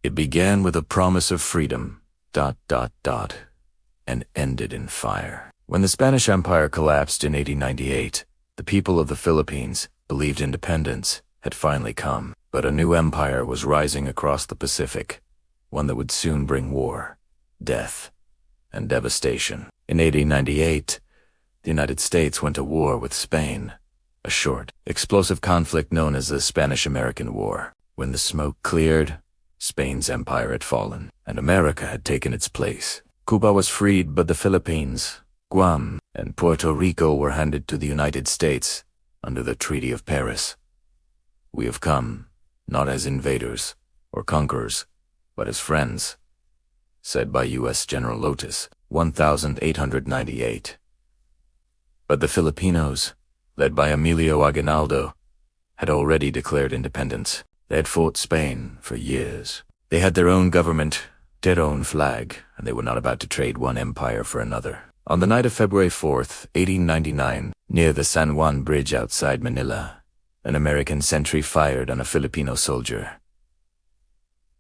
It began with a promise of freedom, and ended in fire. When the Spanish Empire collapsed in 1898, the people of the Philippines believed independence had finally come, but a new empire was rising across the Pacific, one that would soon bring war, death, and devastation. In 1898, the United States went to war with Spain, a short, explosive conflict known as the Spanish-American War. When the smoke cleared, Spain's empire had fallen, and America had taken its place. Cuba was freed, but the Philippines, Guam, and Puerto Rico were handed to the United States under the Treaty of Paris. We have come, not as invaders or conquerors, but as friends, said by U.S. General Lotus, 1898. But the Filipinos, led by Emilio Aguinaldo, had already declared independence. They had fought Spain for years. They had their own government, their own flag, and they were not about to trade one empire for another. On the night of February 4th, 1899, near the San Juan Bridge outside Manila, an American sentry fired on a Filipino soldier.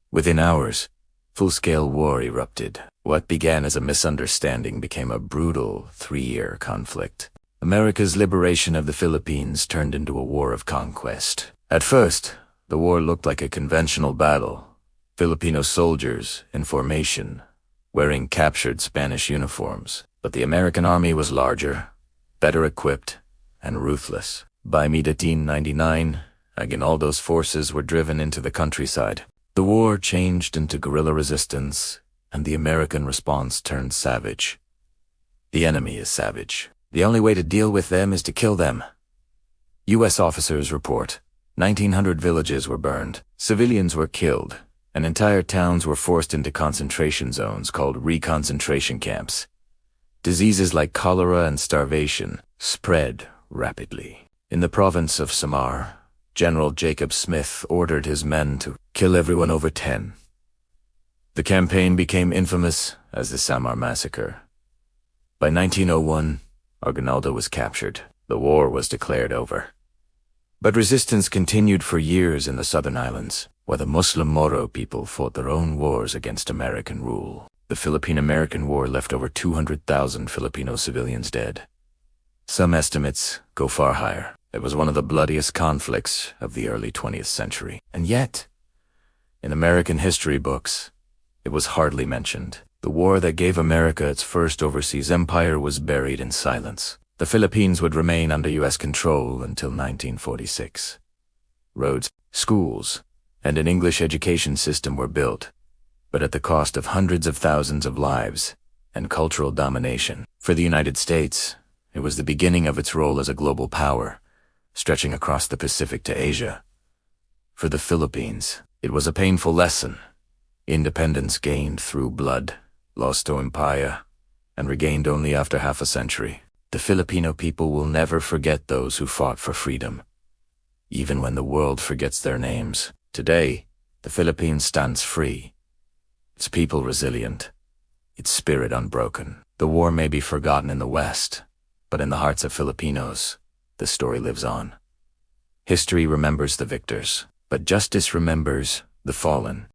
Within hours, full-scale war erupted. What began as a misunderstanding became a brutal 3-year conflict. America's liberation of the Philippines turned into a war of conquest. At first, the war looked like a conventional battle. Filipino soldiers, in formation, wearing captured Spanish uniforms. But the American army was larger, better equipped, and ruthless. By mid-1899, Aguinaldo's forces were driven into the countryside. The war changed into guerrilla resistance, and the American response turned savage. The enemy is savage. The only way to deal with them is to kill them. U.S. officers report 1,900 villages were burned, civilians were killed, and entire towns were forced into concentration zones called reconcentration camps. Diseases like cholera and starvation spread rapidly. In the province of Samar, General Jacob Smith ordered his men to kill everyone over 10. The campaign became infamous as the Samar Massacre. By 1901, Aguinaldo was captured. The war was declared over. But resistance continued for years in the southern islands, where the Muslim Moro people fought their own wars against American rule. The Philippine-American War left over 200,000 Filipino civilians dead. Some estimates go far higher. It was one of the bloodiest conflicts of the early 20th century. And yet, in American history books, it was hardly mentioned. The war that gave America its first overseas empire was buried in silence. The Philippines would remain under U.S. control until 1946. Roads, schools, and an English education system were built, but at the cost of hundreds of thousands of lives and cultural domination. For the United States, it was the beginning of its role as a global power, stretching across the Pacific to Asia. For the Philippines, it was a painful lesson. Independence gained through blood, lost to empire, and regained only after half a century. The Filipino people will never forget those who fought for freedom, even when the world forgets their names. Today, the Philippines stands free, its people resilient, its spirit unbroken. The war may be forgotten in the West, but in the hearts of Filipinos, the story lives on. History remembers the victors, but justice remembers the fallen.